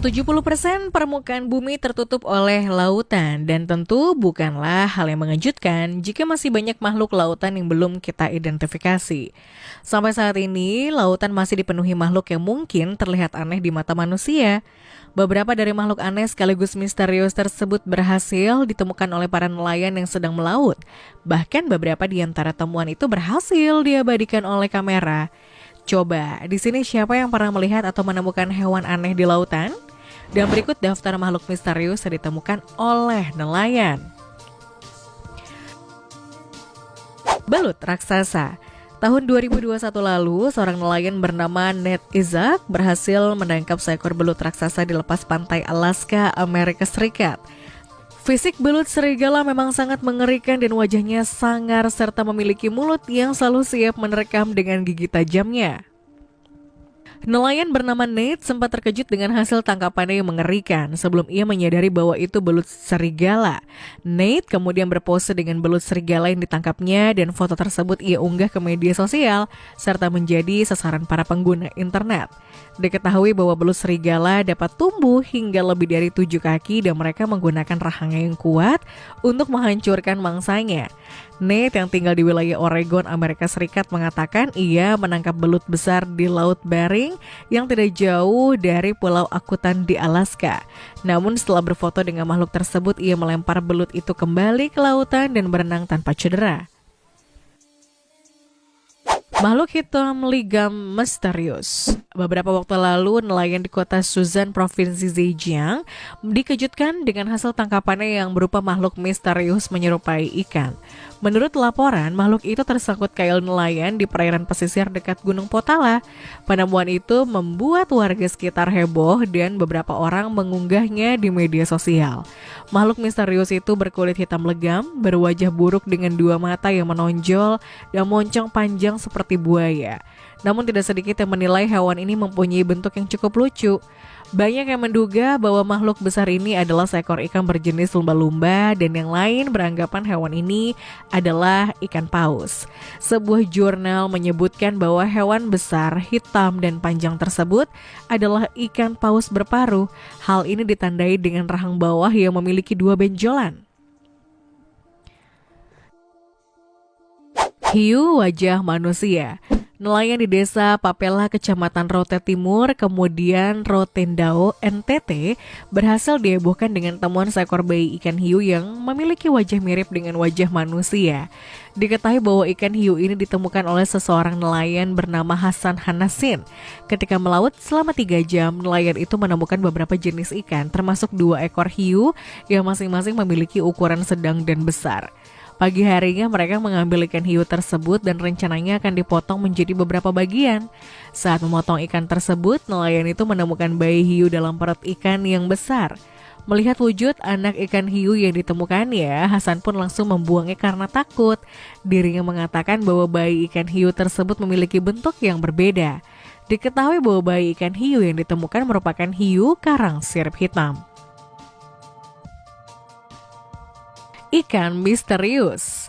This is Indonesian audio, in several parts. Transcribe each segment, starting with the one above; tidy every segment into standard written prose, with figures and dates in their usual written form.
70% permukaan bumi tertutup oleh lautan dan tentu bukanlah hal yang mengejutkan jika masih banyak makhluk lautan yang belum kita identifikasi. Sampai saat ini, lautan masih dipenuhi makhluk yang mungkin terlihat aneh di mata manusia. Beberapa dari makhluk aneh sekaligus misterius tersebut berhasil ditemukan oleh para nelayan yang sedang melaut. Bahkan beberapa di antara temuan itu berhasil diabadikan oleh kamera. Coba, di sini siapa yang pernah melihat atau menemukan hewan aneh di lautan? Dan berikut daftar makhluk misterius yang ditemukan oleh nelayan. Belut raksasa. Tahun 2021 lalu, seorang nelayan bernama Ned Isaac berhasil menangkap seekor belut raksasa di lepas pantai Alaska, Amerika Serikat. Fisik belut serigala memang sangat mengerikan dan wajahnya sangar serta memiliki mulut yang selalu siap menerkam dengan gigi tajamnya. Nelayan bernama Nate sempat terkejut dengan hasil tangkapannya yang mengerikan sebelum ia menyadari bahwa itu belut serigala. Nate kemudian berpose dengan belut serigala yang ditangkapnya dan foto tersebut ia unggah ke media sosial serta menjadi sasaran para pengguna internet. Diketahui bahwa belut serigala dapat tumbuh hingga lebih dari 7 kaki dan mereka menggunakan rahangnya yang kuat untuk menghancurkan mangsanya. Nate yang tinggal di wilayah Oregon, Amerika Serikat mengatakan ia menangkap belut besar di Laut Bering yang tidak jauh dari Pulau Akutan di Alaska. Namun setelah berfoto dengan makhluk tersebut, ia melempar belut itu kembali ke lautan dan berenang tanpa cedera. Makhluk hitam ligam misterius. Beberapa waktu lalu, nelayan di kota Suzan, Provinsi Zhejiang, dikejutkan dengan hasil tangkapannya yang berupa makhluk misterius menyerupai ikan. Menurut laporan, makhluk itu tersangkut kail nelayan di perairan pesisir dekat Gunung Potala. Penemuan itu membuat warga sekitar heboh dan beberapa orang mengunggahnya di media sosial. Makhluk misterius itu berkulit hitam legam, berwajah buruk dengan 2 mata yang menonjol dan moncong panjang seperti buaya. Namun tidak sedikit yang menilai hewan ini mempunyai bentuk yang cukup lucu. Banyak yang menduga bahwa makhluk besar ini adalah seekor ikan berjenis lumba-lumba dan yang lain beranggapan hewan ini adalah ikan paus. Sebuah jurnal menyebutkan bahwa hewan besar, hitam dan panjang tersebut adalah ikan paus berparuh. Hal ini ditandai dengan rahang bawah yang memiliki 2 benjolan. Hiu wajah manusia. Nelayan di desa Papela, Kecamatan Rote Timur, kemudian Rotendao, NTT, berhasil dihebohkan dengan temuan seekor bayi ikan hiu yang memiliki wajah mirip dengan wajah manusia. Diketahui bahwa ikan hiu ini ditemukan oleh seseorang nelayan bernama Hasan Hanasin. Ketika melaut selama 3 jam, nelayan itu menemukan beberapa jenis ikan, termasuk 2 ekor hiu yang masing-masing memiliki ukuran sedang dan besar. Pagi harinya mereka mengambil ikan hiu tersebut dan rencananya akan dipotong menjadi beberapa bagian. Saat memotong ikan tersebut, nelayan itu menemukan bayi hiu dalam perut ikan yang besar. Melihat wujud anak ikan hiu yang ditemukannya, Hasan pun langsung membuangnya karena takut. Dirinya mengatakan bahwa bayi ikan hiu tersebut memiliki bentuk yang berbeda. Diketahui bahwa bayi ikan hiu yang ditemukan merupakan hiu karang sirip hitam. Ikan misterius.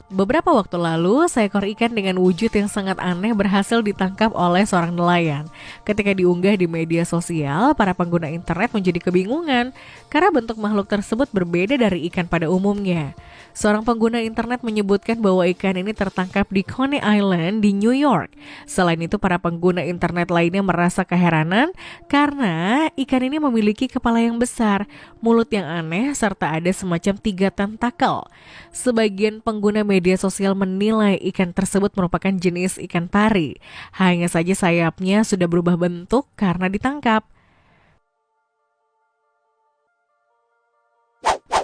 Beberapa waktu lalu, seekor ikan dengan wujud yang sangat aneh berhasil ditangkap oleh seorang nelayan. Ketika diunggah di media sosial, para pengguna internet menjadi kebingungan karena bentuk makhluk tersebut berbeda dari ikan pada umumnya. Seorang pengguna internet menyebutkan bahwa ikan ini tertangkap di Coney Island di New York. Selain itu, para pengguna internet lainnya merasa keheranan karena ikan ini memiliki kepala yang besar, mulut yang aneh, serta ada semacam 3 tentakel. Sebagian pengguna media sosial menilai ikan tersebut merupakan jenis ikan pari. Hanya saja sayapnya sudah berubah bentuk karena ditangkap.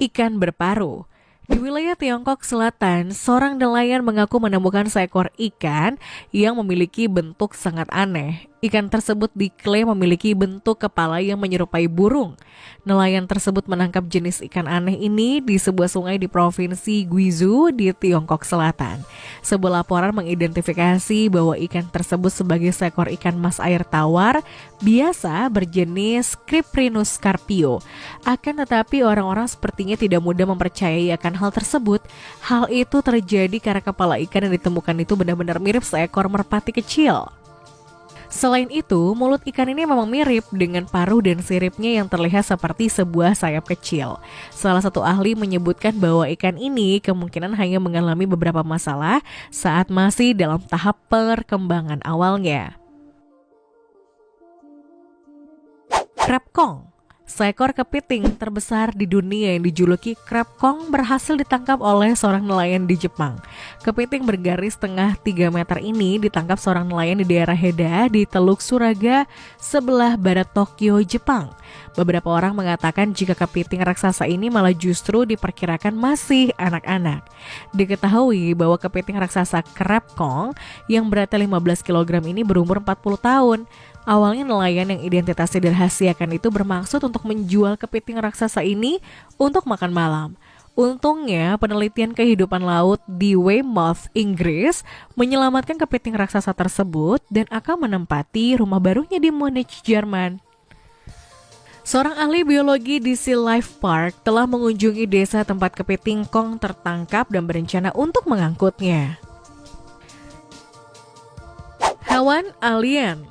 Ikan berparuh. Di wilayah Tiongkok Selatan, seorang nelayan mengaku menemukan seekor ikan yang memiliki bentuk sangat aneh. Ikan tersebut diklaim memiliki bentuk kepala yang menyerupai burung. Nelayan tersebut menangkap jenis ikan aneh ini di sebuah sungai di Provinsi Guizhou di Tiongkok Selatan. Sebuah laporan mengidentifikasi bahwa ikan tersebut sebagai seekor ikan mas air tawar biasa berjenis Cyprinus carpio. Akan tetapi orang-orang sepertinya tidak mudah mempercayai akan hal tersebut. Hal itu terjadi karena kepala ikan yang ditemukan itu benar-benar mirip seekor merpati kecil. Selain itu, mulut ikan ini memang mirip dengan paruh dan siripnya yang terlihat seperti sebuah sayap kecil. Salah satu ahli menyebutkan bahwa ikan ini kemungkinan hanya mengalami beberapa masalah saat masih dalam tahap perkembangan awalnya. Crab Kong, seekor kepiting terbesar di dunia yang dijuluki Crab Kong berhasil ditangkap oleh seorang nelayan di Jepang. Kepiting bergaris tengah 3 meter ini ditangkap seorang nelayan di daerah Heda di Teluk Suraga, sebelah barat Tokyo, Jepang. Beberapa orang mengatakan jika kepiting raksasa ini malah justru diperkirakan masih anak-anak. Diketahui bahwa kepiting raksasa Crab Kong yang beratnya 15 kg ini berumur 40 tahun. Awalnya nelayan yang identitasnya dirahasiakan itu bermaksud untuk menjual kepiting raksasa ini untuk makan malam. Untungnya penelitian kehidupan laut di Weymouth, Inggris menyelamatkan kepiting raksasa tersebut dan akan menempati rumah barunya di Munich, Jerman. Seorang ahli biologi di Sea Life Park telah mengunjungi desa tempat kepiting Kong tertangkap dan berencana untuk mengangkutnya. Hewan alien.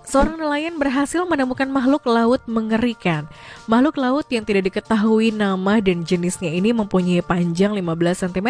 Seorang nelayan berhasil menemukan makhluk laut mengerikan. Makhluk laut yang tidak diketahui nama dan jenisnya ini mempunyai panjang 15 cm,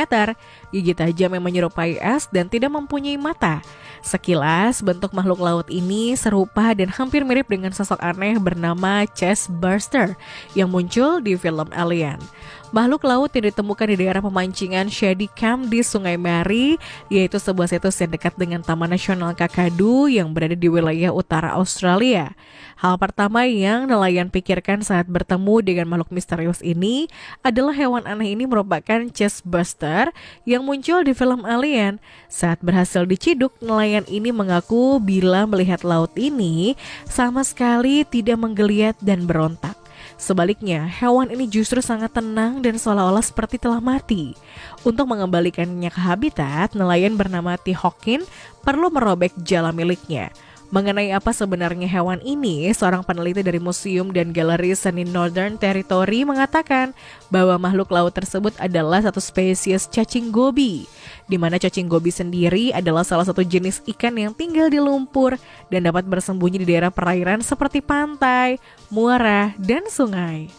gigi tajam yang menyerupai es dan tidak mempunyai mata. Sekilas, bentuk makhluk laut ini serupa dan hampir mirip dengan sosok aneh bernama Chest Burster yang muncul di film Alien. Makhluk laut yang ditemukan di daerah pemancingan Shady Camp di Sungai Mary, yaitu sebuah situs yang dekat dengan Taman Nasional Kakadu yang berada di wilayah utara Australia. Hal pertama yang nelayan pikirkan saat bertemu dengan makhluk misterius ini adalah hewan aneh ini merupakan Chest Burster yang muncul di film Alien. Saat berhasil diciduk, nelayan ini mengaku bila melihat laut ini sama sekali tidak menggeliat dan berontak. Sebaliknya, hewan ini justru sangat tenang dan seolah-olah seperti telah mati. Untuk mengembalikannya ke habitat, nelayan bernama T. Hawkin perlu merobek jala miliknya. Mengenai apa sebenarnya hewan ini, seorang peneliti dari Museum dan Galeri Seni Northern Territory mengatakan bahwa makhluk laut tersebut adalah satu spesies cacing gobi, di mana cacing gobi sendiri adalah salah satu jenis ikan yang tinggal di lumpur dan dapat bersembunyi di daerah perairan seperti pantai, muara, dan sungai.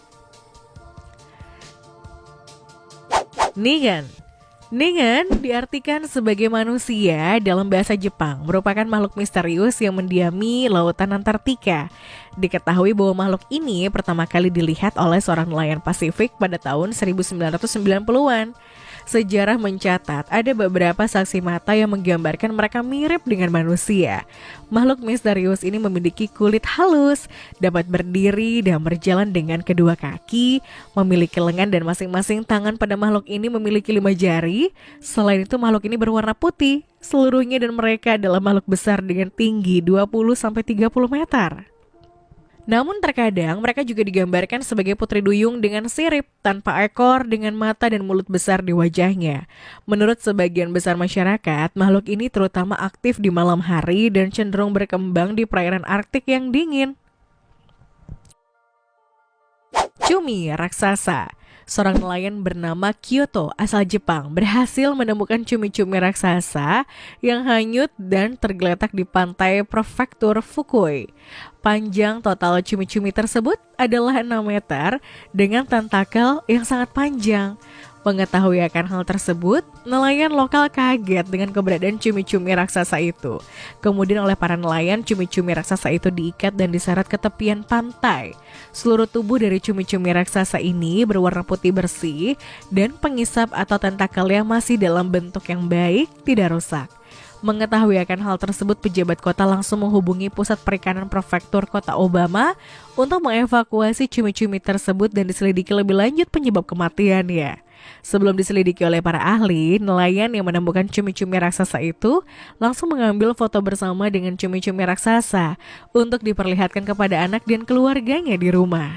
Ningen diartikan sebagai manusia dalam bahasa Jepang, merupakan makhluk misterius yang mendiami lautan Antartika. Diketahui bahwa makhluk ini pertama kali dilihat oleh seorang nelayan Pasifik pada tahun 1990-an. Sejarah mencatat ada beberapa saksi mata yang menggambarkan mereka mirip dengan manusia. Makhluk misterius ini memiliki kulit halus, dapat berdiri dan berjalan dengan kedua kaki, memiliki lengan dan masing-masing tangan pada makhluk ini memiliki 5 jari. Selain itu makhluk ini berwarna putih, seluruhnya dan mereka adalah makhluk besar dengan tinggi 20-30 meter. Namun terkadang mereka juga digambarkan sebagai putri duyung dengan sirip, tanpa ekor, dengan mata dan mulut besar di wajahnya. Menurut sebagian besar masyarakat, makhluk ini terutama aktif di malam hari dan cenderung berkembang di perairan Arktik yang dingin. Cumi raksasa. Seorang nelayan bernama Kyoto asal Jepang berhasil menemukan cumi-cumi raksasa yang hanyut dan tergeletak di pantai prefektur Fukui. Panjang total cumi-cumi tersebut adalah 6 meter dengan tentakel yang sangat panjang. Mengetahui akan hal tersebut, nelayan lokal kaget dengan keberadaan cumi-cumi raksasa itu. Kemudian oleh para nelayan, cumi-cumi raksasa itu diikat dan diseret ke tepian pantai. Seluruh tubuh dari cumi-cumi raksasa ini berwarna putih bersih dan pengisap atau tentakel yang masih dalam bentuk yang baik, tidak rusak. Mengetahui akan hal tersebut, pejabat kota langsung menghubungi pusat perikanan prefektur kota Obama untuk mengevakuasi cumi-cumi tersebut dan diselidiki lebih lanjut penyebab kematiannya. Sebelum diselidiki oleh para ahli, nelayan yang menemukan cumi-cumi raksasa itu langsung mengambil foto bersama dengan cumi-cumi raksasa untuk diperlihatkan kepada anak dan keluarganya di rumah.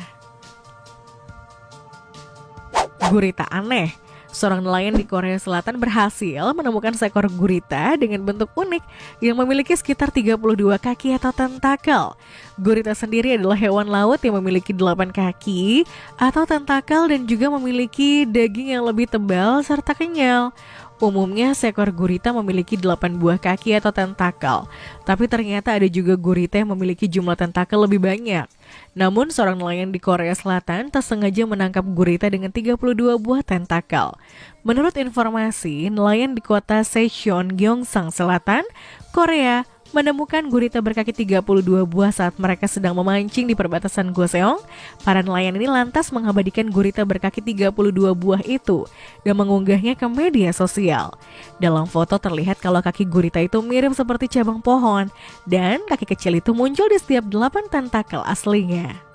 Gurita aneh. Seorang nelayan di Korea Selatan berhasil menemukan seekor gurita dengan bentuk unik yang memiliki sekitar 32 kaki atau tentakel. Gurita sendiri adalah hewan laut yang memiliki 8 kaki atau tentakel dan juga memiliki daging yang lebih tebal serta kenyal. Umumnya seekor gurita memiliki 8 buah kaki atau tentakel, tapi ternyata ada juga gurita yang memiliki jumlah tentakel lebih banyak. Namun seorang nelayan di Korea Selatan tersengaja menangkap gurita dengan 32 buah tentakel. Menurut informasi, nelayan di kota Secheon, Gyeongsang Selatan, Korea, menemukan gurita berkaki 32 buah saat mereka sedang memancing di perbatasan Goseong. Para nelayan ini lantas mengabadikan gurita berkaki 32 buah itu dan mengunggahnya ke media sosial. Dalam foto terlihat kalau kaki gurita itu mirip seperti cabang pohon dan kaki kecil itu muncul di setiap 8 tentakel aslinya.